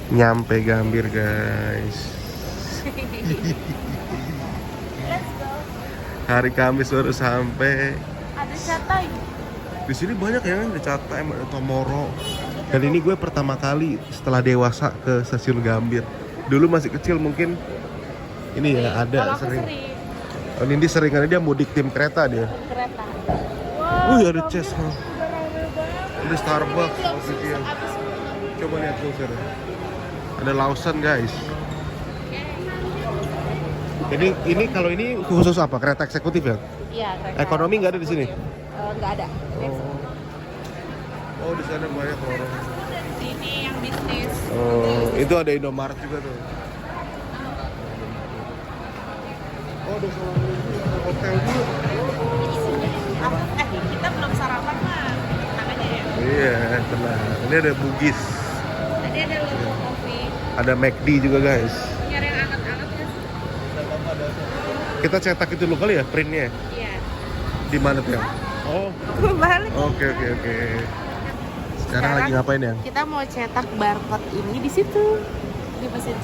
Nyampe Gambir guys. Let's go. Hari Kamis baru sampai. Ada catai. Di sini banyak ya, ada Catai, ada Tomoro. Dan ini gue pertama kali setelah dewasa ke stasiun Gambir. Dulu masih kecil mungkin ini ya ada Kalau aku sering. sering. Oh, ini sering karena dia mudik tim kereta dia. Kereta. Wih, ada Chess. Udah rame banget. Ada Starbucks, coffee dia. Coba lihat tuh, Fer. Ada Lawson guys. Ini kalau ini khusus apa? Kereta eksekutif ya? Iya, kereta. Ekonomi nggak ada di sini? Nggak ada. Oh, di sana banyak orang. Sini yang bisnis. Oh, itu ada Indomaret juga tuh. Oh, ada hotel juga. Kita belum sarapan mah. Tenang aja ya. Iya, tenang. Ini ada Bugis. Tadi ada logo kopi. Ada McD juga guys. Nyari yang anget-anget ya. Kita cetak itu dulu kali ya printnya. Iya. Di mana tuh? Oh, Balik. oke. Sekarang lagi ngapain ya? Kita mau cetak barcode ini di situ. Di mesin.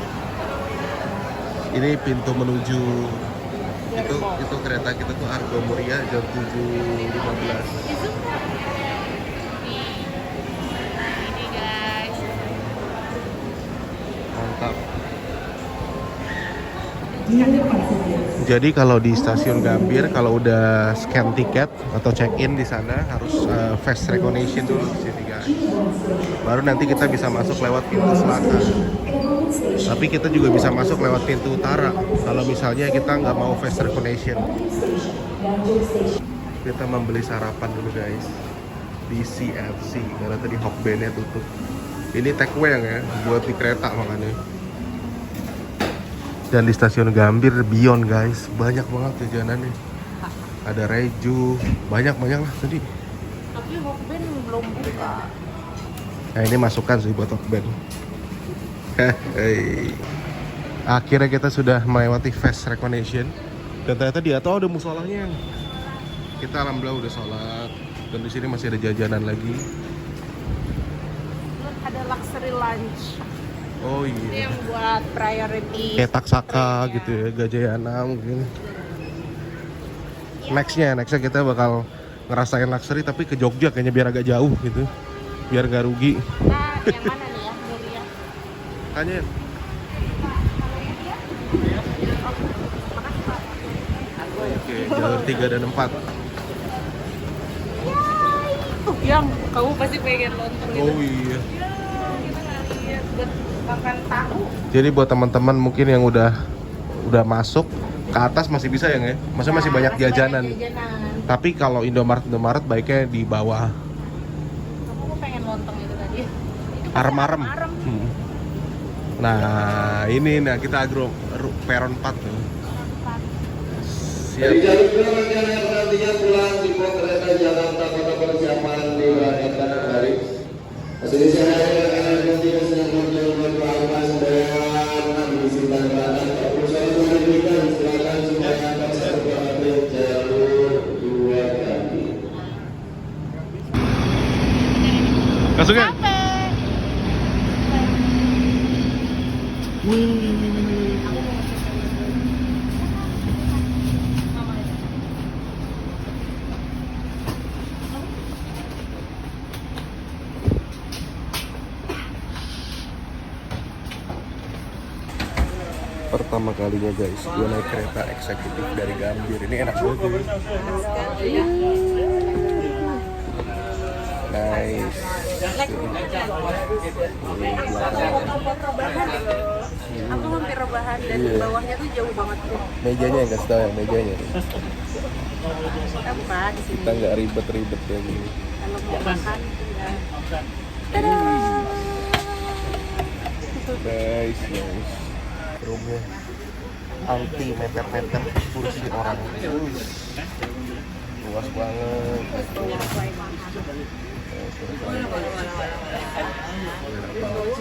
Ini pintu menuju itu kereta kita tuh Argo Muria jam 7.15. Ini guys. Mantap. Jadi kalau di stasiun Gambir kalau udah scan tiket atau check in di sana harus face recognition dulu di sini guys. Baru nanti kita bisa masuk lewat pintu selatan. Tapi kita juga bisa masuk lewat pintu utara kalau misalnya kita nggak mau face recognition. Kita membeli sarapan dulu guys di CFC karena tadi Hokbennya tutup. Ini take away ya buat di kereta makanya. Dan di stasiun Gambir Beyond guys, banyak banget jajanannya. Ada Reju, banyak lah tadi. Tapi Hokben belum buka. Nah ini masukan sih buat Hokben. Hei. Akhirnya kita sudah melewati face recognition. Dan ternyata di atas ada musolahnya. Kita alhamdulillah udah sholat. Dan di sini masih ada jajanan lagi. Ada luxury lunch. Oh Ini iya. yang buat priority. Kayak Taksaka gitu ya, Gajayana mungkin. Nextnya kita bakal ngerasain luxury tapi ke Jogja kayaknya biar agak jauh gitu. Biar gak rugi. Nah, yang mana nih ya, Mulia? Tanya. Oke, jalur 3 dan 4. Yang kamu pasti pengen lontong gitu. Oh iya. Ya, kita nggak lihat buat makan tahu. Jadi buat teman-teman mungkin yang udah masuk ke atas masih bisa ya nggak? Maksudnya masih banyak jajanan. Tapi kalau Indomaret baiknya di bawah. Kamu pengen lontong itu tadi. Itu Arem-arem. arem. Nah, ini kita peron 4 tuh. Dari Siap. jalur perhatian yang nantinya pulang di pos kereta Jakarta Kota persiapan diberangkatkan kembali. Sejenis yang ada dengan kontinu sedang muncul berkelanjutan sembahyang di simpang belakang. Perusahaan memberikan silakan supaya akan seperti jalur 2 kaki. Masukin. Pertama kalinya guys, gue naik kereta eksekutif dari Gambir. Ini enak banget ya. Nice. Aku hampir rebahan dan Iya. bawahnya tuh jauh banget tuh. Mejanya yang kasih tau ya, mejanya. Kita buka di sini. Kita nggak ribet-ribet kayak gini. Kalau mau makan, ya. Tada! Nice. Roomnya anti meter-meter kursi orang. Luas banget.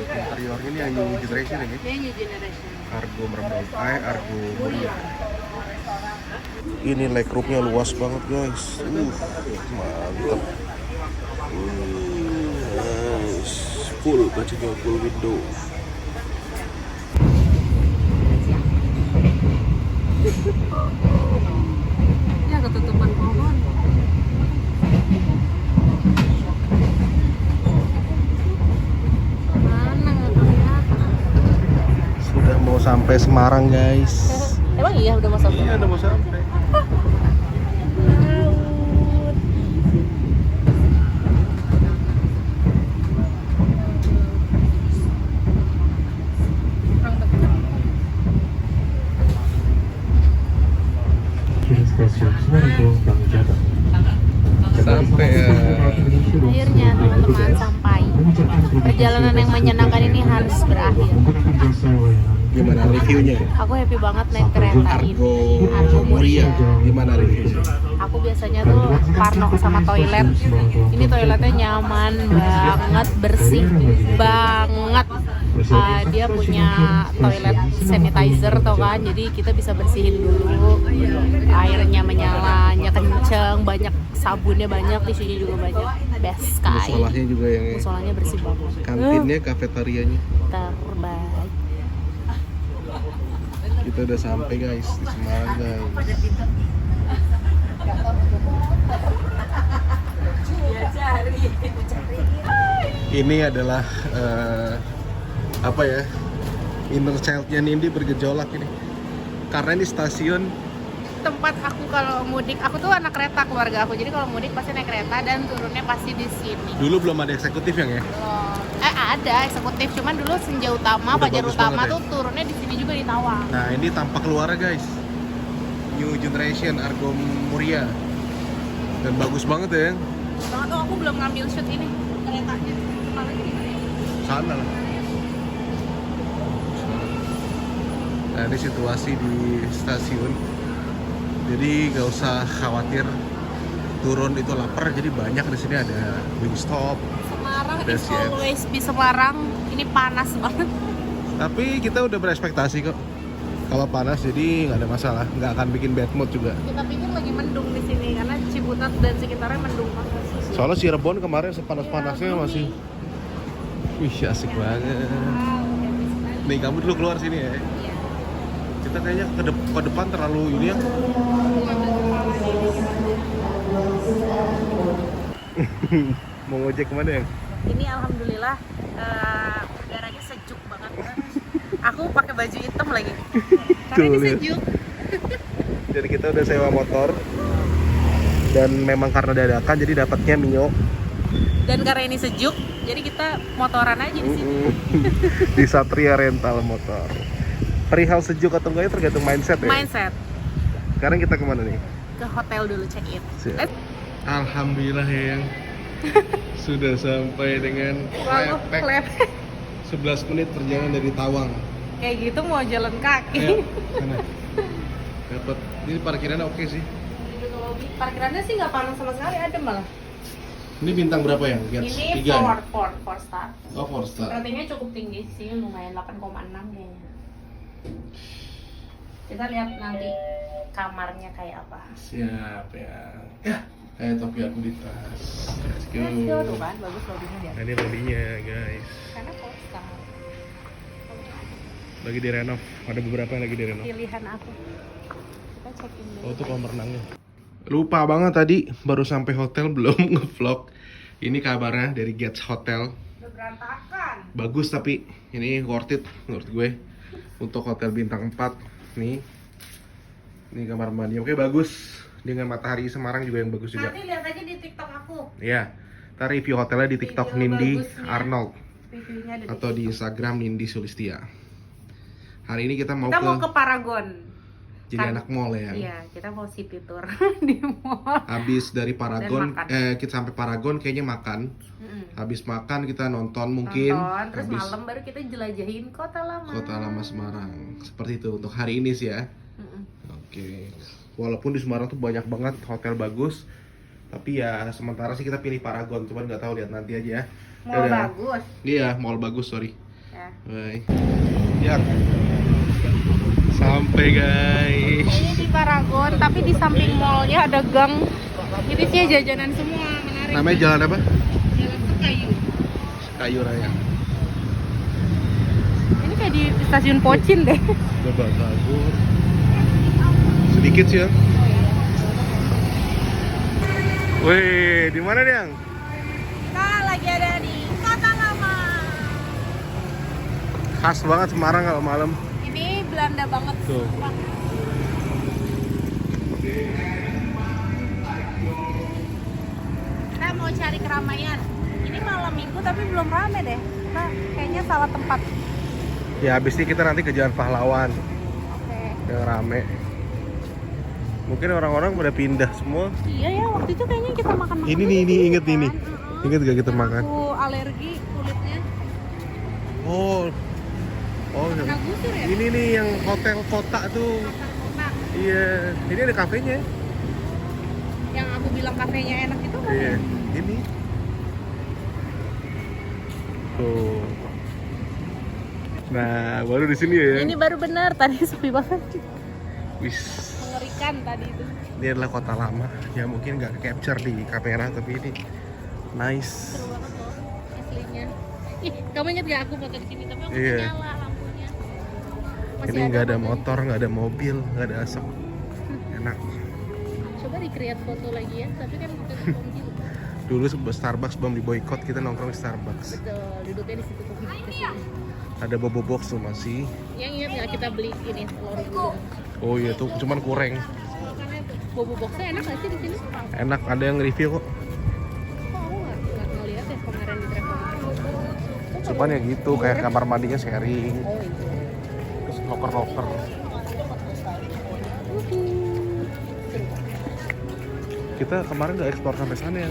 Interiornya ini yang new generation ya? Ini new generation. Argo Argo Muria. Ini legroomnya luas banget guys. Mantap. Nice. Full, kacanya full window. Ya ketutupan pohon. Mana nggak kelihatan? Sudah mau sampai Semarang guys. Emang iya udah masuk? Iya udah mau sampai. Stasiun Semarang kami Jatah. Sampai ya. Akhirnya teman-teman sampai. Perjalanan yang menyenangkan ini harus berakhir. Gimana reviewnya? Aku happy banget naik kereta ini. Argo Muria. Gimana reviewnya? Aku biasanya tuh parno sama toilet. Ini toiletnya nyaman banget, bersih banget. Dia punya toilet sanitizer tuh kan, jadi kita bisa bersihin dulu. Airnya menyalanya kenceng, banyak sabunnya banyak, tisunya juga banyak. Best sekali. Musolahnya juga yang Musolahnya bersih banget. kantinnya, kafetarianya. Terbaik. Kita udah sampai guys di Semarang guys. Ini adalah apa ya, inner child-nya Nindi bergejolak ini. Karena ini stasiun Tempat aku kalau mudik, aku tuh anak kereta keluarga aku. Jadi kalau mudik pasti naik kereta dan turunnya pasti di sini. dulu belum ada eksekutif yang ya. Ada eksekutif, cuman dulu Senja Utama, Udah Fajar bagus Utama banget ya? tuh turunnya di sini juga di Tawang. Nah ini tampak keluar guys, New Generation Argo Muria, dan bagus banget ya. Banget tuh aku belum ngambil shoot ini keretanya. Sana lah. Nah ini situasi di stasiun. Jadi gak usah khawatir turun itu lapar. Jadi banyak di sini ada Wingstop. Semarang is Yes. always be Semarang. Ini panas banget. Tapi kita udah berekspektasi kok. Kalau panas jadi nggak ada masalah, nggak akan bikin bad mood juga. Kita pikir lagi mendung di sini karena Ciputat dan sekitarnya mendung banget. Soalnya Cirebon kemarin sepanas-panasnya masih. Wih asik banget. Nih kamu dulu keluar sini ya. Kita kayaknya ke depan terlalu ini ya. Mau ngojek kemana ya? Ini alhamdulillah udaranya sejuk banget. Aku pakai baju hitam lagi. Karena ini Tuh, lihat. sejuk. Jadi kita udah sewa motor. Dan memang karena dadakan jadi dapatnya Mio. Dan karena ini sejuk, jadi kita motoran aja di sini. Di Satria Rental Motor. Perihal sejuk atau enggaknya tergantung mindset ya. Mindset. Sekarang kita kemana nih? Ke hotel dulu check in. Siap. Alhamdulillah yang sudah sampai dengan Klepek. 11 menit perjalanan dari Tawang. Kayak gitu mau jalan kaki. Ayo, sana. Dapat. Ini parkirannya oke sih. Parkirannya sih nggak panas sama sekali, ada malah. Ini bintang berapa ya? Gets? Ini 3 ya? 4 star. Oh, 4 star. Ratingnya cukup tinggi sih, lumayan 8,6 kayaknya. Kita lihat nanti kamarnya kayak apa. Siap ya. Ya, kayak topi aku di tas. Let's go. Let's go tuh kan, bagus lobbynya dia. Nah, ini lobbynya guys. Karena 4 star. Lagi direnov. Ada beberapa yang lagi direnov. Pilihan aku. Kita check in dulu. Oh, itu kolam renangnya. Lupa banget tadi, baru sampai hotel belum nge-vlog. Ini kabarnya dari Gets Hotel. Udah berantakan. Bagus tapi ini worth it menurut gue. Untuk hotel bintang 4 nih. Ini kamar mandi. Oke, bagus. Dengan matahari Semarang juga yang bagus juga. Nanti lihat aja di TikTok aku. Iya. Kita review hotelnya di TikTok Video Nindi bagusnya. Arnold Reviewnya ada atau di Instagram Nindi Sulistia. Hari ini kita mau kita mau ke ke Paragon. jadi Kan- anak mall ya. Iya, kita mau city tour di mall. Habis dari Paragon, makan. kita sampai Paragon kayaknya makan. Mm-mm. Habis makan kita nonton mungkin. Nonton, terus Habis malam baru kita jelajahin kota lama. Kota Lama Semarang. Seperti itu untuk hari ini sih ya. Mm-mm. Oke. Walaupun di Semarang tuh banyak banget hotel bagus, tapi ya sementara sih kita pilih Paragon. Cuman nggak tahu, lihat nanti aja ya. Mall Dadah. bagus. Iya, mall bagus, sorry. Ya. Bye. Ya. Sampai guys. Ini di Paragon, tapi di samping mallnya ada gang. Itu sih jajanan semua, menarik. Namanya jalan apa? Jalan Sekayu. Kayu Raya. Ini kayak di stasiun Pocin deh. Lebak Bagus. dikit sih ya. Wih, di mana Yang? Kita lagi ada di Kota Lama. Khas banget Semarang kalau malam. Ini Belanda banget. Tuh. Kita mau cari keramaian. Ini malam minggu tapi belum rame deh. Kita kayaknya salah tempat. Ya habis ini kita nanti ke Jalan Pahlawan Oke. yang rame. Mungkin orang-orang udah pindah semua. Iya ya, waktu itu kayaknya kita makan. Ini nih, inget ini. Inget gak kita makan? Aku alergi kulitnya. Oh, Pernah gusur ya? ini nih yang hotel kota tuh. Kota. Iya, ini ada kafenya. Yang aku bilang kafenya enak itu kan? Iya, ini. Tuh. Nah, baru di sini ya. Ini baru benar, tadi sepi banget. Wis. Mengerikan tadi itu. Ini adalah kota lama. Ya mungkin nggak capture di kamera, tapi ini nice. Seru banget loh aslinya. Ih, kamu inget gak aku foto di sini? Tapi aku Iya. nyala lampunya. Masih Ini nggak ada fotonya. motor, nggak ada mobil, nggak ada asap. Enak. Coba di-create foto lagi ya, tapi kan bukan mobil. Dulu Starbucks belum di boykot, kita nongkrong di Starbucks. Betul, duduknya di situ tuh ke sini. Ada bobo box tuh masih. Yang ingat nggak kita beli ini telur gulung? Oh iya tuh, cuman kurang. Makannya tuh. Bobo boxnya enak nggak sih di sini? Enak, ada yang review kok. Kok aku nggak ngeliat ya kemarin di travel? Cuman ya gitu, kayak kamar mandinya sharing. Oh iya. Terus loker-loker. Kita kemarin nggak ekspor sampai sana ya?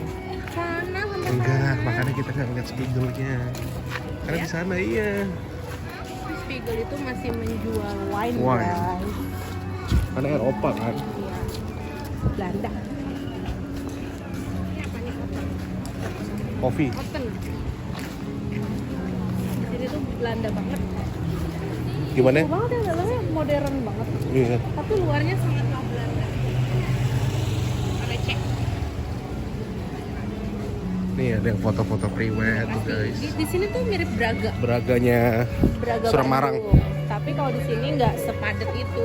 Sana sampai Enggak, sana. makanya kita nggak ngeliat spiegelnya. Karena di sana iya. Spiegel itu masih menjual wine, Wine. guys. Karena Eropa kan. Iya. Belanda. Ini apa nih? Kopi. Cotton. Jadi itu Belanda banget. Gimana? Seru banget ya, dalamnya modern banget. Iya. Tapi luarnya sangatlah Belanda. Ada cek. Nih ada yang foto-foto pre-wed tuh guys. Di sini tuh mirip Braga. Beraganya. Braga Semarang. Bandung. Tapi kalau di sini nggak sepadat itu.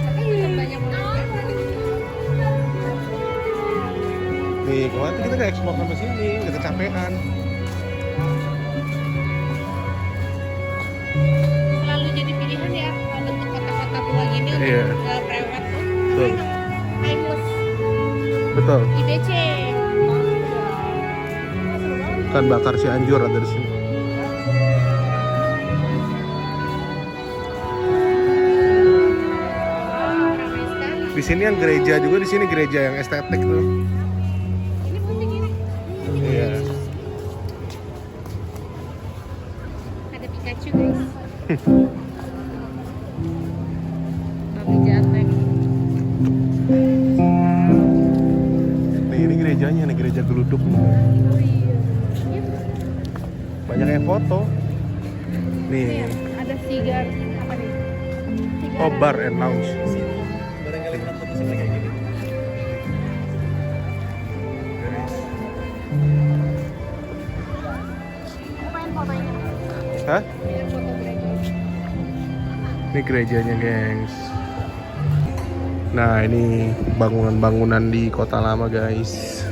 Tapi tetap banyak banget. Nih kemarin kita nggak ekspor sampai sini, nggak kecapean. Selalu jadi pilihan ya kalau bentuk kota-kota tua gini untuk Iya. prewed tuh. Betul. Timeless. Betul. IBC. Ikan bakar Cianjur ada di sini. Ramai sekali. Di sini yang gereja juga, di sini gereja yang estetik tuh. Ini penting ini. Iya. Ada Pikachu guys. Babi Jatek. Nih ini gerejanya, nih gereja geluduk. Oh iya. Ini tuh. Banyak yang foto. Ini ya, Nih, ada sigar apa nih? Sigar. oh bar and lounge. Aku pengen fotonya. Hah? Pengen foto mereka. Ini gerejanya, gengs. Nah, ini bangunan-bangunan di Kota Lama, guys.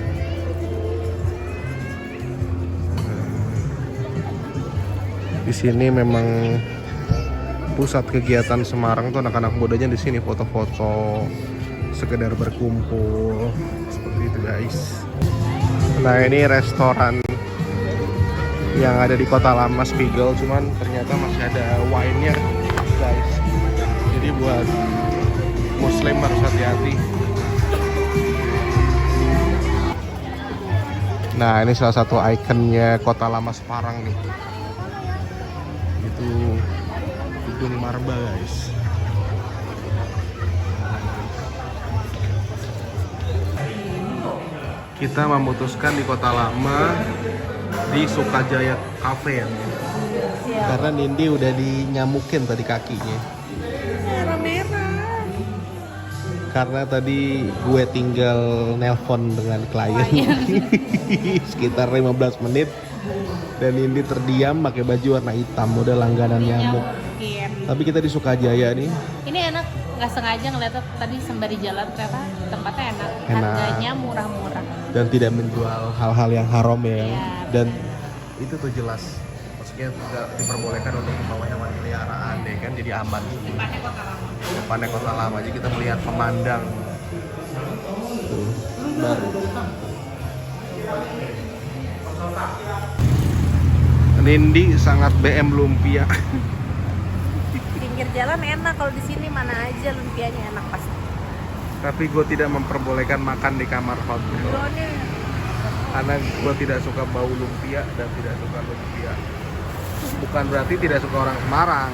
Di sini memang pusat kegiatan Semarang tuh anak-anak mudanya di sini foto-foto, sekedar berkumpul seperti itu, guys. Nah, ini restoran yang ada di Kota Lama Spiegel, cuman ternyata masih ada wine-nya, guys. Jadi buat Muslim harus hati-hati. Nah, ini salah satu ikonnya Kota Lama Semarang nih. Itu gedung marba, guys. Kita memutuskan di Kota Lama di Sukajaya Cafe ya. Karena Nindi udah dinyamukin tadi kakinya. Merah-merah. Karena tadi gue tinggal nelpon dengan klien sekitar 15 menit dan Nindi terdiam pakai baju warna hitam, udah langganan nyamuk. Iya. Tapi kita di Sukajaya nih. Ini enak, nggak sengaja ngeliat tadi sembari jalan, ternyata tempatnya enak, Enak. harganya murah-murah. Dan tidak menjual hal-hal yang haram ya. Iya. Dan itu tuh jelas. Maksudnya tidak diperbolehkan untuk membawa hewan peliharaan ya kan, jadi aman. Depannya kota lama. Depannya kota lama aja kita melihat pemandang. Tuh, baru. Nindi sangat BM lumpia. Pinggir jalan enak, kalau di sini mana aja lumpianya enak pasti. Tapi gue tidak memperbolehkan makan di kamar hotel. Karena gue tidak suka bau lumpia dan tidak suka lumpia. Bukan berarti tidak suka orang Semarang.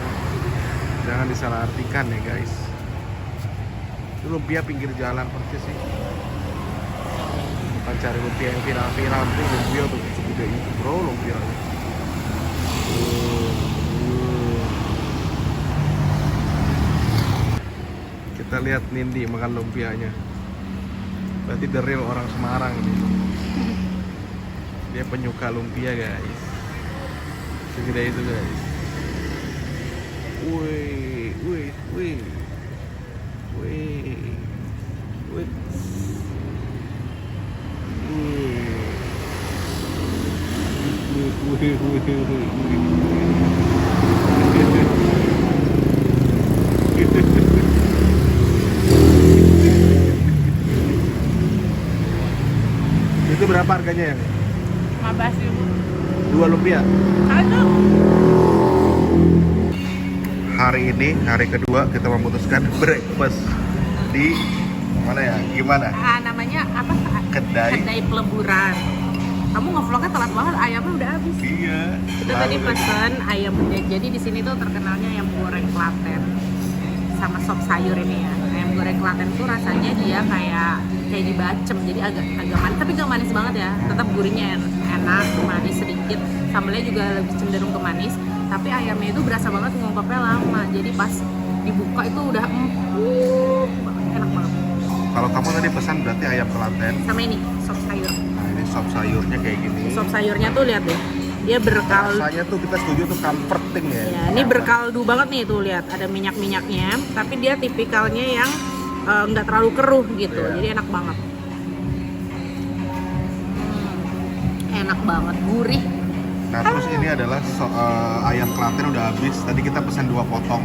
Jangan disalahartikan ya guys. Itu lumpia pinggir jalan persis sih. Bukan cari lumpia yang viral-viral, itu lumpia tuh segede itu bro lumpia. Kita lihat Nindi makan lumpianya. Berarti the real orang Semarang nih. Dia penyuka lumpia guys. Segede itu guys. Wih, wih, wih, wih, wih, Itu berapa harganya ya? 15.000. 2 lumpia. Aduh. Hari ini hari kedua kita memutuskan breakfast di mana ya? Gimana? Namanya apa? Kedai. Kedai peleburan. Kamu ngevlognya telat banget, ayamnya udah habis. Iya. Kita tadi pesan ayam bebek. Jadi di sini tuh terkenalnya ayam goreng Klaten sama sop sayur ini ya. Ayam goreng Klaten tuh rasanya dia kayak dibacem, jadi agak manis, tapi gak manis banget ya. Tetap gurihnya enak, manis sedikit. Sambelnya juga lebih cenderung ke manis. Tapi ayamnya itu berasa banget ngungkapnya lama. Jadi pas dibuka itu udah empuk banget, enak banget. Kalau kamu tadi pesan berarti ayam Klaten. Sama ini sop sayur. Nah, ini sop sayurnya kayak gini. Sop sayurnya tuh lihat deh, dia berkaldu. Rasanya tuh kita setuju tuh comforting ya. Ya, ini berkaldu banget nih tuh lihat, ada minyak-minyaknya, tapi dia tipikalnya yang nggak terlalu keruh gitu, Iya. jadi enak banget. Enak banget, gurih. Nah terus ini adalah ayam Klaten udah habis. Tadi kita pesan 2 potong.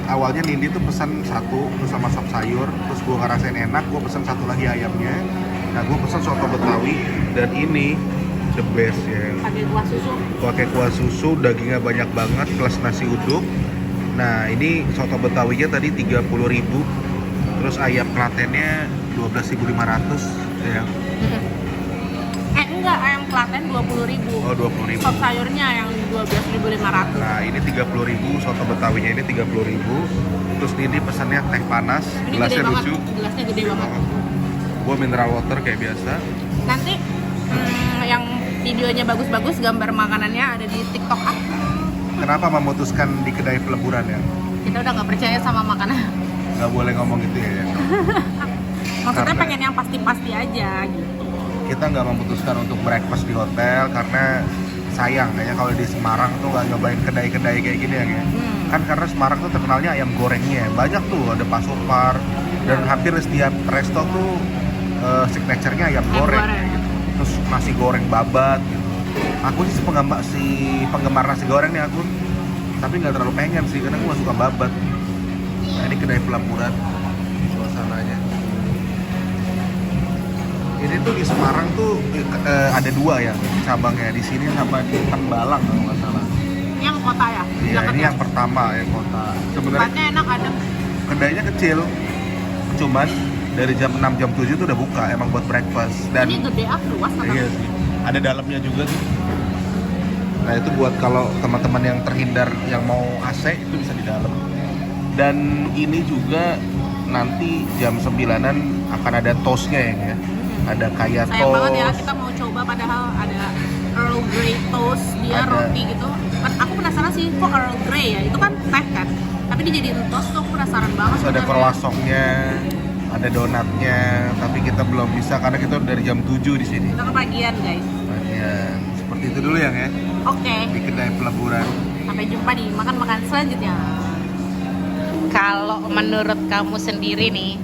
Awalnya Nindi tuh pesan 1 terus sama sop sayur. Terus gue ngerasain enak, gue pesan 1 lagi ayamnya. Nah gue pesan soto Betawi dan ini the best ya. Pakai kuah susu. Pakai kuah susu, dagingnya banyak banget plus nasi uduk. Nah ini soto Betawinya tadi 30.000. Terus ayam Klatennya 12.500 ya. Enggak, ayam Klaten 20.000. Oh 20.000. Sop sayurnya yang 12.500. Nah ini 30.000, soto Betawinya ini 30.000. Terus Nindi pesannya teh panas, Ini gelasnya gede banget, lucu. gelasnya gede banget. Gua mineral water kayak biasa. Nanti yang videonya bagus-bagus, gambar makanannya ada di TikTok aku. Kenapa memutuskan di kedai peleburan ya? Kita udah nggak percaya sama makanan. Nggak boleh ngomong gitu ya. Maksudnya Karena- pengen yang pasti-pasti aja gitu. Kita nggak memutuskan untuk breakfast di hotel karena sayang kayaknya kalau di Semarang tuh nggak nyobain kedai-kedai kayak gini ya. Kan karena Semarang tuh terkenalnya ayam gorengnya banyak tuh, ada pasopar dan hampir setiap resto tuh signature-nya ayam goreng. goreng. Gitu. Terus nasi goreng babat gitu. Aku sih penggemar nasi goreng nih aku, tapi nggak terlalu pengen sih karena gue nggak suka babat. Nah ini kedai peleburan suasananya. Ini tuh di Semarang tuh ada 2 ya cabangnya, di sini sama di Tembalang kalau nggak salah. Yang kota ya? Iya Deket ini ya? yang pertama ya kota. Sebenarnya Tempatnya enak, adem. kedainya kecil, cuman dari jam 6 jam 7 tuh udah buka emang buat breakfast dan Ini gede luas kan? iya sih. Ada dalamnya juga sih. Nah itu buat kalau teman-teman yang terhindar yang mau AC itu bisa di dalam. Dan ini juga nanti jam 9-an akan ada toastnya ya. Ada kayak Sayang toast. banget ya, kita mau coba padahal ada Earl Grey toast, dia Ada. roti gitu. Kan aku penasaran sih, kok Earl Grey ya? Itu kan teh kan? Tapi dijadiin toast tuh aku penasaran banget. Terus ada sebenarnya. croissantnya, ada donatnya, tapi kita belum bisa karena kita udah dari jam 7 di sini. Kita kebagian guys. Nah, ya, seperti itu dulu ya, Oke, di kedai peleburan. sampai jumpa di makan-makan selanjutnya. Kalau menurut kamu sendiri nih,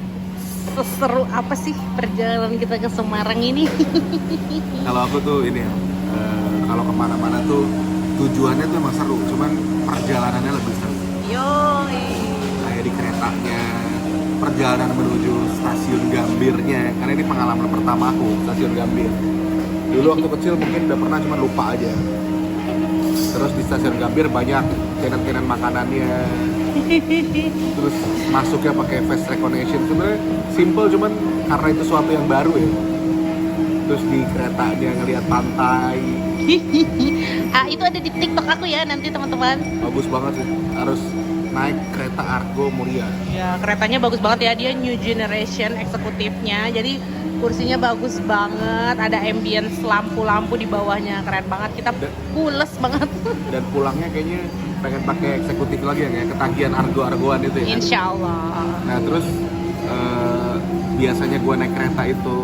seseru apa sih perjalanan kita ke Semarang ini? Kalau aku tuh ini ya, kalau kemana-mana tuh tujuannya tuh emang seru, cuman perjalanannya lebih seru. Yoi. Kayak di keretanya, perjalanan menuju stasiun Gambirnya, karena ini pengalaman pertama aku stasiun Gambir. Dulu waktu kecil mungkin udah pernah, cuman lupa aja. Terus di stasiun Gambir banyak tenan-tenan makanannya. Terus masuknya pakai face recognition. Sebenarnya simple, cuman karena itu suatu yang baru ya. Terus di keretanya ngelihat pantai. Itu ada di TikTok aku ya nanti teman-teman. Bagus banget sih. Harus naik kereta Argo Muria. Ya, keretanya bagus banget ya, dia new generation eksekutifnya. Jadi kursinya bagus banget, ada ambience lampu-lampu di bawahnya, keren banget. Kita pules banget. Dan pulangnya kayaknya pengen pakai eksekutif lagi ya, kayak ketagihan Argo-Argoan itu ya. Insya Allah. Nah terus biasanya gue naik kereta itu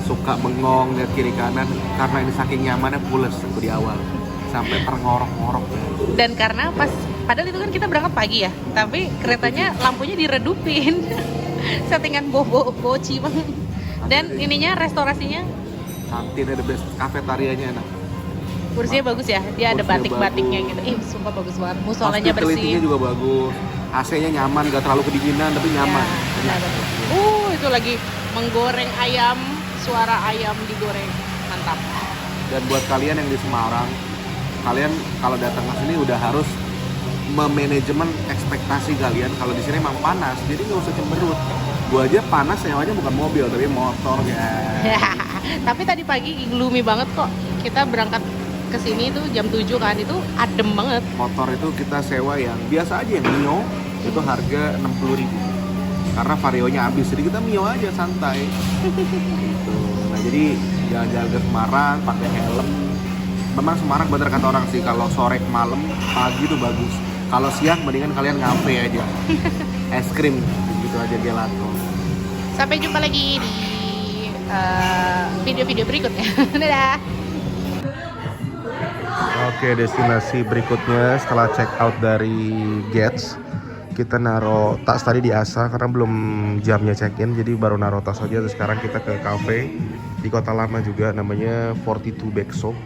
suka bengong lihat kiri kanan karena ini saking nyamannya, pules aku di awal sampai terngorok-ngorok ya. Dan karena padahal itu kan kita berangkat pagi ya, tapi keretanya lampunya diredupin. Settingan boci banget. Dan ininya restorasinya, kantinnya the best, kafetarianya enak. kursinya bagus ya, dia ada Kursinya batik-batiknya bagus. gitu. Sumpah bagus banget. Musolanya bersih. Hospitality-nya juga bagus. AC-nya nyaman, gak terlalu kedinginan tapi nyaman. Ya, itu lagi menggoreng ayam, suara ayam digoreng, mantap. Dan buat kalian yang di Semarang, kalian kalau datang ke sini udah harus memanajemen ekspektasi kalian. Kalau di sini emang panas, jadi nggak usah cemberut. Gua aja panas sewanya bukan mobil tapi motor ya. Tapi tadi pagi gloomy banget kok. Kita berangkat ke sini tuh jam 7 kan, itu adem banget. Motor itu kita sewa yang biasa aja, yang Mio itu harga 60.000. Karena varionya habis, jadi kita Mio aja santai. Gitu. Nah jadi jalan-jalan ke Semarang pakai helm. Memang Semarang bener kata orang sih, kalau sore malam pagi tuh bagus. Kalau siang mendingan kalian ngafe aja. Es krim gitu aja, gelato. Sampai jumpa lagi di video-video berikutnya. Dadah. Oke, destinasi berikutnya setelah check out dari Gates, kita naruh tas tadi di Asa karena belum jamnya check in, jadi baru naruh tas aja. Terus sekarang kita ke cafe di Kota Lama juga, namanya 42 Backshop.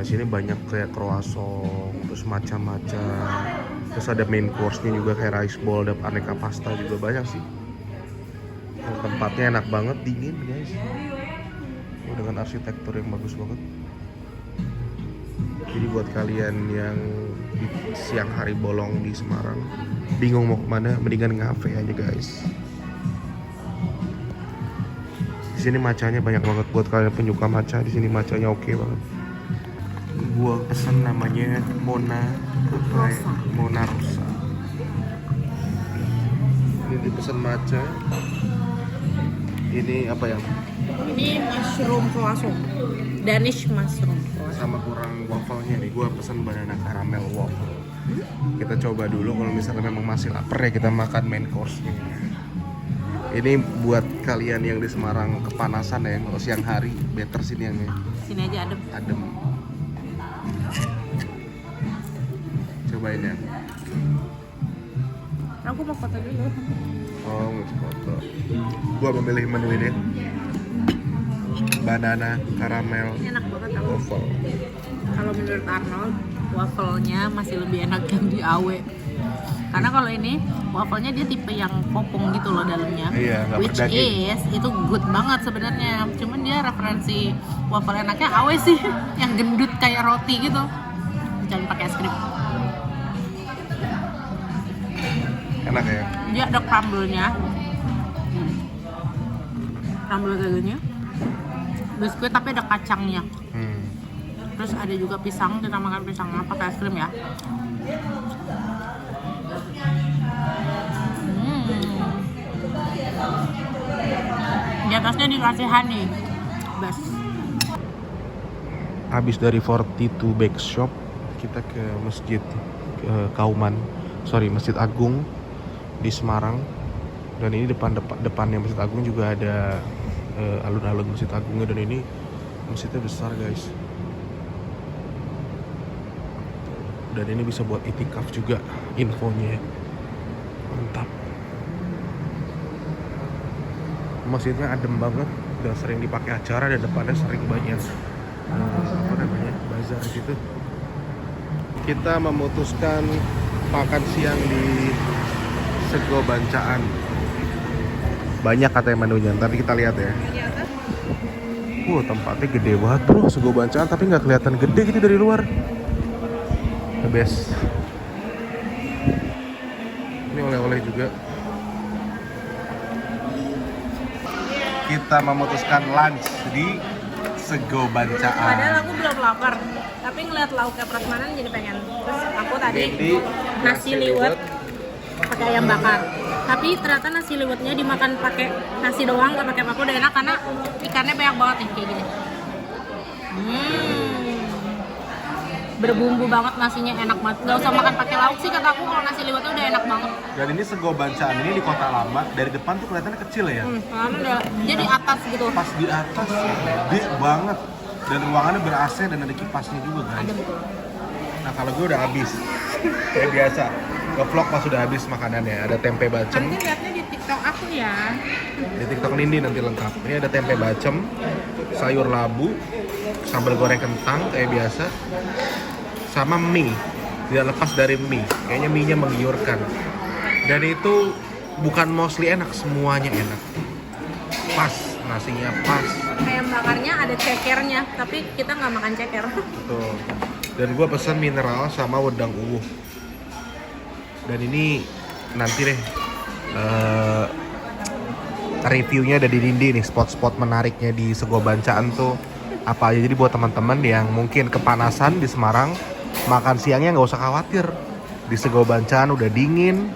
Sini banyak kayak croissant, terus macam-macam. Terus ada main course-nya juga kayak rice bowl dan aneka pasta juga banyak sih. Tempatnya enak banget, dingin guys. Dengan arsitektur yang bagus banget. Jadi buat kalian yang di siang hari bolong di Semarang, bingung mau kemana, mendingan ngafe aja guys. Di sini macanya banyak banget, buat kalian penyuka matcha, di sini macanya oke banget. Gua pesen namanya Mona Rosa. Ini dipesan matcha. Ini apa ya? Ini mushroom croissant, Danish mushroom croissant. Sama kurang wafelnya nih, gue pesen banana caramel waffle. Kita coba dulu, kalau misalnya memang masih lapar ya kita makan main course-nya. Ini buat kalian yang di Semarang kepanasan ya, kalau siang hari better sini yang Sini aja adem. Cobain ya. Aku mau foto dulu. Oh, mau foto. Gue memilih menu ini, banana caramel Enak banget tau. waffle. Kalau menurut Arnold, wafelnya masih lebih enak yang di AW. Karena kalau ini wafelnya dia tipe yang kopong gitu loh dalamnya. Iya, nggak Which berdaging. is itu good banget sebenarnya. Cuman dia referensi waffle enaknya AW sih, yang gendut kayak roti gitu. Jangan pakai es krim. Enak ya. Dia ada crumble-nya. Crumble kayak gini. Biskuit tapi ada kacangnya. Terus ada juga pisang, kita makan pisangnya pakai es krim ya. Di atasnya dikasih honey. Best. Habis dari 42 Backshop, kita ke Masjid Masjid Agung di Semarang. Dan ini depannya Masjid Agung juga ada alun-alun Masjid Agungnya, dan ini masjidnya besar guys. Dan ini bisa buat itikaf juga infonya. Mantap. Masjidnya adem banget, udah sering dipakai acara dan depannya sering banyak bazar gitu. Kita memutuskan makan siang di Sego Bancaan. Banyak katanya menunya, ntar kita lihat ya. Tempatnya gede banget bro, Sego Bancaan, tapi nggak kelihatan gede gitu dari luar. The best. Ini oleh-oleh juga. Kita memutuskan lunch di Sego Bancaan. Padahal aku belum lapar, tapi ngeliat lauknya prasmanan jadi pengen. Terus aku tadi nasi liwet pakai ayam bakar. Tapi ternyata nasi liwetnya dimakan pakai nasi doang, nggak pakai paku, udah enak karena ikannya banyak banget nih kayak gini. Berbumbu banget nasinya, enak banget. Gak usah makan pakai lauk sih kata aku, kalau nasi liwetnya udah enak banget. Dan ini Sego Bancaan ini di Kota Lama, dari depan tuh kelihatannya kecil ya. Dia di atas gitu. Pas di atas, gede banget. Dan ruangannya ber-AC dan ada kipasnya juga guys. Ada betul. Nah kalau gue udah habis, kayak biasa. Nge-vlog pas udah habis makanannya. Ada tempe bacem. Nanti lihatnya di TikTok aku ya. Di TikTok Nindi nanti lengkap. Ini ada tempe bacem, sayur labu, sambal goreng kentang kayak biasa, sama mie. Tidak lepas dari mie. Kayaknya mie-nya menggiurkan. Dan itu bukan mostly enak, semuanya enak. Pas, nasinya pas. Ayam bakarnya ada cekernya, tapi kita nggak makan ceker. Betul. Dan gue pesen mineral sama wedang uwuh. Dan ini nanti deh reviewnya ada di Nindi nih, spot-spot menariknya di Sego Bancaan tuh apa aja. Jadi buat teman-teman yang mungkin kepanasan di Semarang, makan siangnya nggak usah khawatir. Di Sego Bancaan udah dingin,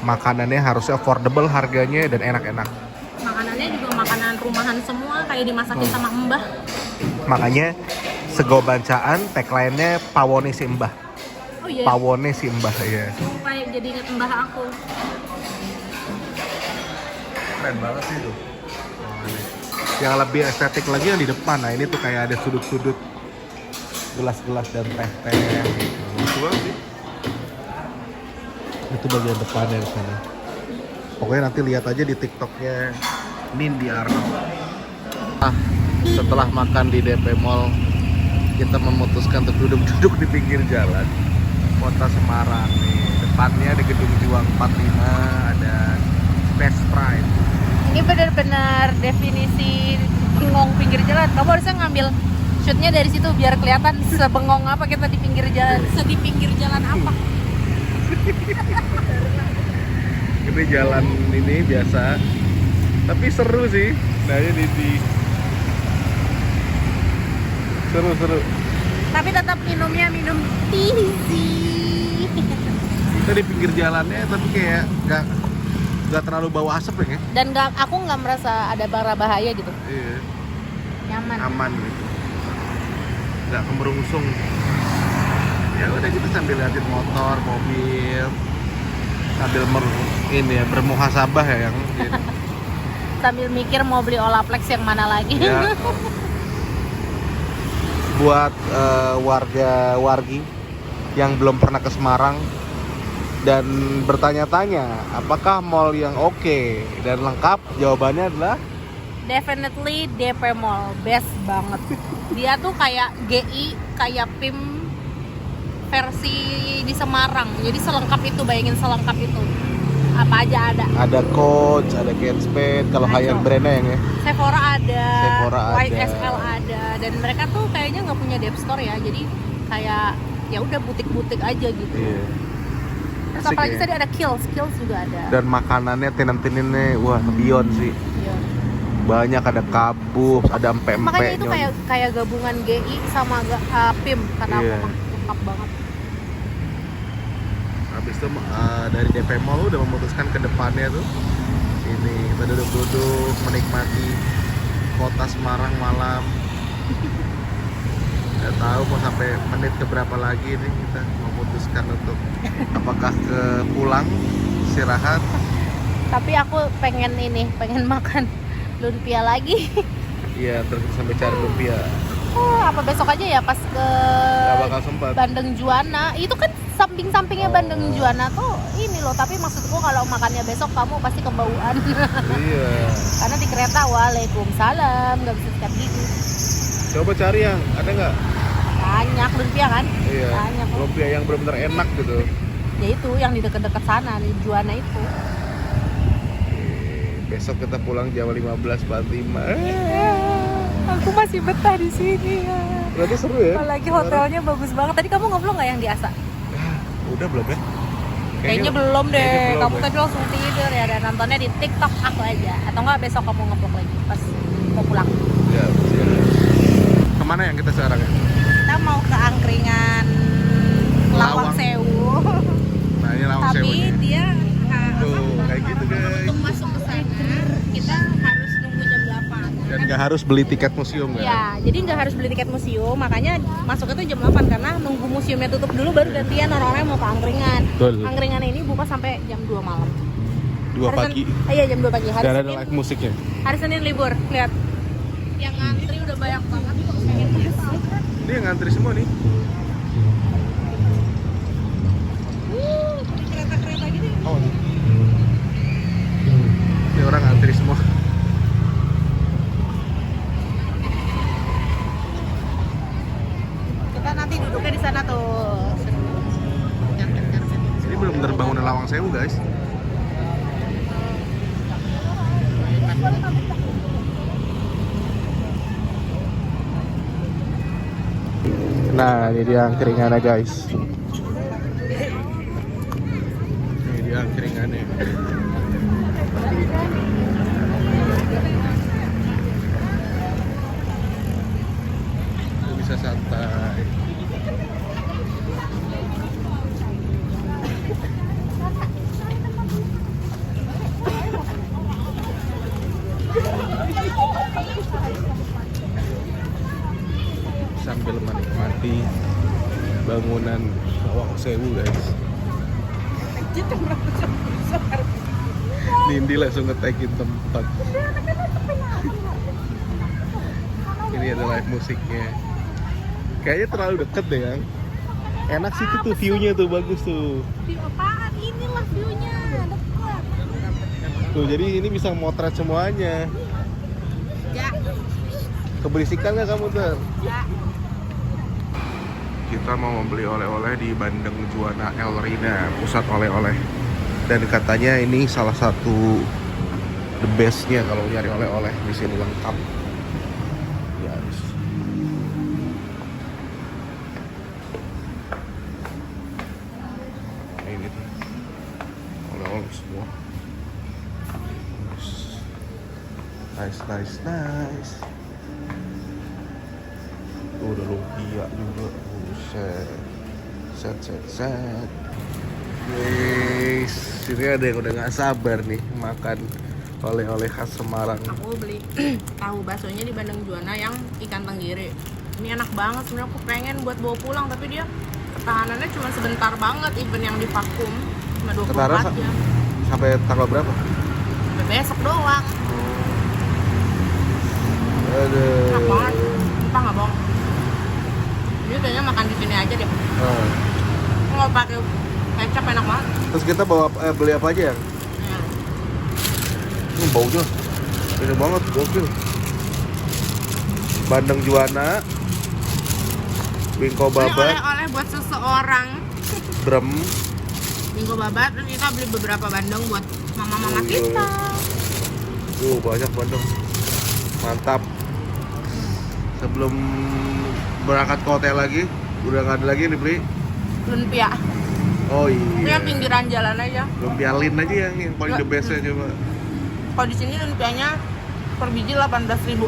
makanannya harusnya affordable harganya dan enak-enak. Makanannya juga makanan rumahan semua, kayak dimasakin sama mbah. Makanya Sego Bancaan tagline-nya pawone si mbah. Oh iya. Pawone si mbah ya. Kayak jadi inget mbah aku. Keren banget sih tuh. Yang lebih estetik lagi yang di depan. Nah ini tuh kayak ada sudut-sudut gelas-gelas dan teh-teh. Lucu banget sih. Itu bagian depannya di sana. Pokoknya nanti lihat aja di TikToknya Nindi Arno. Setelah makan di DP Mall, kita memutuskan untuk duduk-duduk di pinggir jalan Kota Semarang nih. Depannya di Gedung Juang 45 ada Space Pride. Ini benar-benar definisi bengong pinggir jalan. Kamu harusnya ngambil shootnya dari situ biar kelihatan sebengong apa kita di pinggir jalan. Di pinggir jalan apa? Ini jalan ini biasa, tapi seru sih. Nah ini di seru. Tapi tetap minumnya minum tizi. Kita di pinggir jalannya, tapi kayak nggak terlalu bau asap ya. Dan aku nggak merasa ada bara bahaya gitu. Iya. Nyaman. Aman gitu. Nggak kemerungsung. Ya udah kita sambil liatin motor, mobil, sambil bermuhasabah ya yang gitu. Sambil mikir mau beli Olaplex yang mana lagi. Ya. Buat warga-wargi yang belum pernah ke Semarang dan bertanya-tanya apakah mall yang oke dan lengkap, jawabannya adalah Definitely DP Mall, best banget. Dia tuh kayak GI, kayak PIM versi di Semarang. Jadi selengkap itu, bayangin selengkap itu. Apa aja ada. Ada Coach, ada Kenspace, kalau high-end brandnya yang ya. Sephora ada, Sephora YSL ada, dan mereka tuh kayaknya nggak punya dep store ya. Jadi kayak ya udah butik-butik aja gitu. Iya. Terus Asik apalagi ya. tadi ada Kiehl's juga ada. Dan makanannya tinen-tininnya wah beyond sih. Iya. Banyak, ada kabus, ada empe-empe. Makanya itu kayak gabungan GI sama PIM kata Iya. aku, lengkap banget. Habis itu dari DP Mall udah memutuskan ke depannya tuh ini kita duduk-duduk menikmati kota Semarang malam. Nggak tahu mau sampai menit keberapa lagi nih kita memutuskan untuk apakah ke pulang istirahat. Tapi aku pengen makan lumpia lagi. Iya, terus sampai cari lumpia. Apa besok aja ya pas ke Nggak bakal sempat. Bandeng Juana. Itu kan samping-sampingnya Bandeng Juana tuh ini loh. Tapi maksudku kalau makannya besok kamu pasti kebauan. Iya. Karena di kereta waalaikumsalam nggak bisa sikat gigi. Coba cari yang ada nggak? Banyak lumpia kan? Iya. Banyak. Lumpia yang benar-benar enak gitu. Ya itu yang di dekat-dekat sana di Juana itu. Besok kita pulang jam 15.45. Aku masih betah di sini ya. Berarti seru ya? Apalagi hotelnya bagus banget. Tadi kamu ngobrol nggak yang di Asa? Udah belum ya? Kayaknya belum deh. kayaknya belum Kamu ya. tadi langsung tidur ya dan nontonnya di TikTok aku aja. Atau enggak besok kamu ngeblok lagi pas mau pulang. Ya, siap. Kemana yang kita sekarang ya? Kita mau ke angkringan Lawang Lawang. Sewu. Nah ini Lawang Tapi Sewunya. dia Tuh, kayak gitu guys. untuk masuk ke sana kita harus nunggu jam 8. Dan nggak harus beli tiket museum kan? Iya, jadi nggak harus beli tiket museum, makanya masuk itu jam 8 karena nunggu museumnya tutup dulu baru gantian orang-orang mau ke angkringan. Betul. Angkringan ini buka sampai jam 2 malam. 2 pagi. Iya, jam 2 pagi. Hari Dan ada Senin, live musiknya. hari Senin libur. Lihat. Yang ngantri udah banyak banget kok pengen masuk. Ini yang ngantri semua nih. Kereta-kereta gitu. Oh. Ini orang ngantri semua. Kita nanti duduknya di sana tuh. Karpet-karpet. Ini benar-benar bangunan Lawang Sewu guys. Nah, ini dia angkringannya guys. Ini dia angkringannya. Ini bisa santai. Sambil menikmati bangunan Lawang Sewu guys. Nindi langsung nge-tagin tempat. Ini ada live musiknya. Kayaknya terlalu deket deh yang. Enak sih tuh view-nya tuh bagus tuh. View apaan? Inilah view-nya. Dekat. Tuh jadi ini bisa motret semuanya. Ya. Keberisikan nggak kamu tuh? Ya. Kita mau membeli oleh-oleh di Bandeng Juana El Rina, pusat oleh-oleh. Dan katanya ini salah satu the best-nya kalau nyari oleh-oleh di sini lengkap. Yes. Nah, ini tuh oleh-oleh semua. Nice. Tuh udah lumpia juga. Set. Guys, sini ada yang udah nggak sabar nih makan oleh-oleh khas Semarang. Aku beli tahu baksonya di Bandeng Juana yang ikan tenggiri. Ini enak banget sebenarnya, aku pengen buat bawa pulang tapi dia ketahanannya cuma sebentar banget, even yang di vakum cuma 24 Ketara jam. sampai tanggal berapa? Sampai besok doang. Aduh. Enak banget. Entah nggak bohong. Ini kayaknya makan di sini aja deh. Oh. Nggak pakai kecap, enak banget. Terus kita bawa beli apa aja ya? Hmm. Ini baunya ini banget, gokil. Bandeng Juana, bingko Ini babat, oleh-oleh buat seseorang. brem. Bingko babat, terus kita beli beberapa bandeng buat mama-mama Oh, iya. kita. Tuh banyak bandeng. Mantap. Sebelum berangkat ke hotel lagi, udah nggak ada lagi yang dibeli. Lumpia. Oh Ini iya. yang pinggiran jalan aja. Lumpia Lin aja yang paling the best ya coba. Kalau di sini lumpianya per biji 18.000.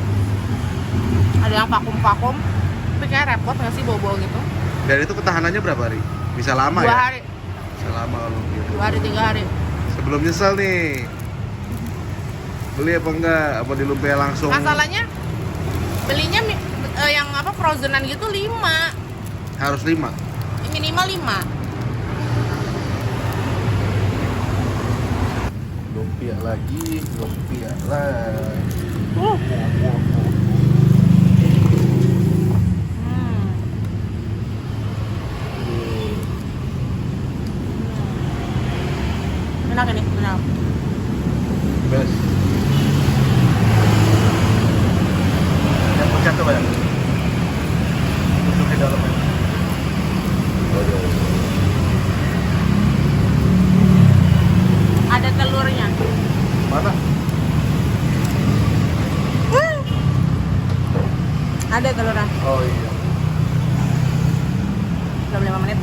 Ada yang vakum-vakum. Tapi kayak repot nggak sih bawa-bawa gitu. Dan itu ketahanannya berapa hari? Bisa lama 2 ya? hari, Bisa lama kalau gitu. 2 hari, 3 hari. Sebelum nyesel nih. Beli apa enggak? Apa di lumpia langsung? Masalahnya belinya yang apa frozenan gitu 5. Harus 5. Minimal 5. Lumpia lagi. Enak ini, enak. Best. Yang pucat tuh banyak. Masuk ke dalamnya. Ada telurnya. Mana? Ada telurnya. Oh iya. Belum 5 menit.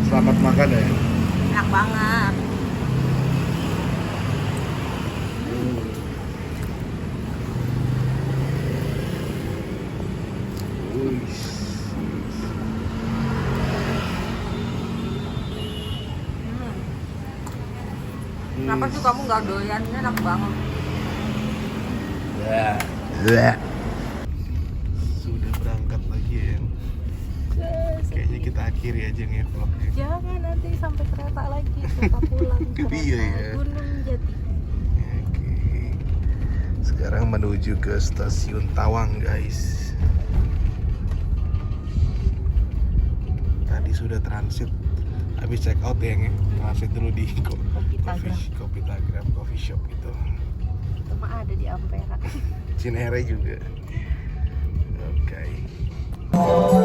Selamat makan ya. Enak banget. Kenapa sih kamu nggak doyan? Ini enak banget. Sudah berangkat lagi ya. Kayaknya kita akhiri aja nih vlognya. Jangan nanti sampai kereta lagi kita pulang kereta Iya ya. Gunung Jati. Oke. Sekarang menuju ke stasiun Tawang guys. Tadi sudah transit. Habis check out ya, transit dulu di coffee shop gitu. Itu mah ada di Ampera. Cinere juga. Oke.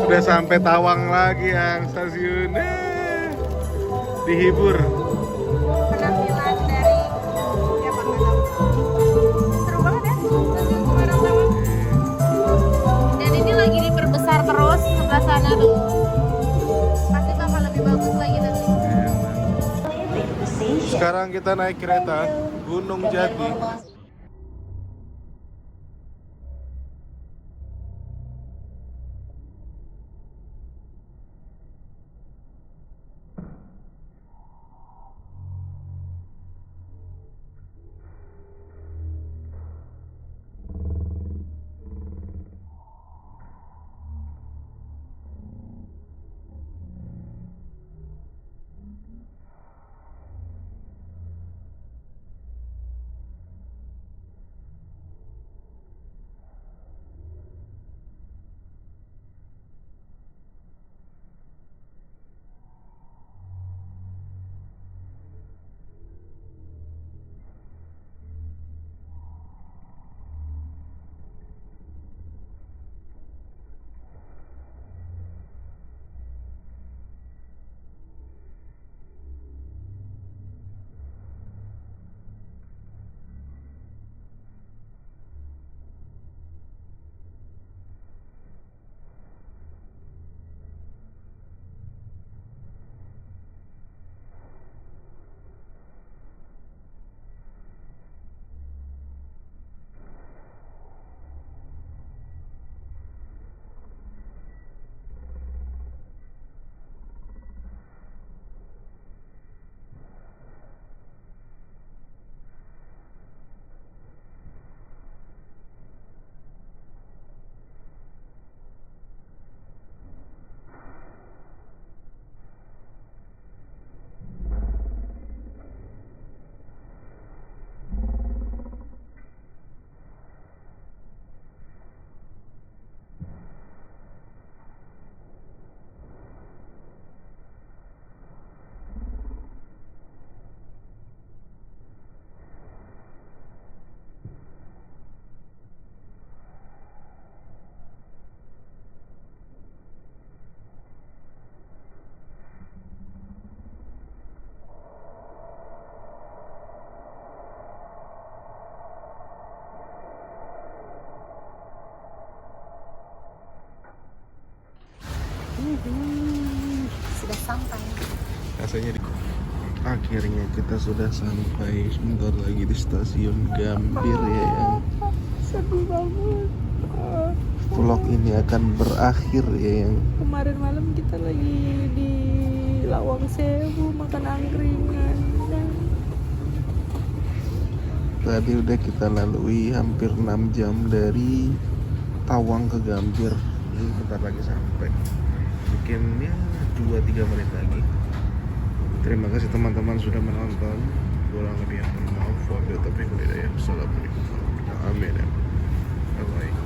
Udah sampai Tawang lagi yang stasiun. Dihibur. Penampilan dari siapa nggak tahu. Seru banget ya stasiun Semarang Tawang. Dan ini lagi diperbesar terus sebelah sana tuh. Pasti bakal lebih bagus lagi nanti. Sekarang kita naik kereta Gunung Jati. Sudah sampai. Rasanya akhirnya kita sudah sampai sebentar lagi di stasiun Gambir ya yang Sedih banget. vlog ini akan berakhir ya yang Kemarin malam kita lagi di Lawang Sewu makan angkringan. tadi udah kita lalui hampir 6 jam dari Tawang ke Gambir. Ini bentar lagi sampai. Mungkin ya 2-3 menit lagi. Terima kasih teman-teman sudah menonton. Kurang lebih mohon maaf. Wabillahi taufiq wal hidayah. Assalamualaikum warahmatullahi wabarakatuh. Amin. Bye bye.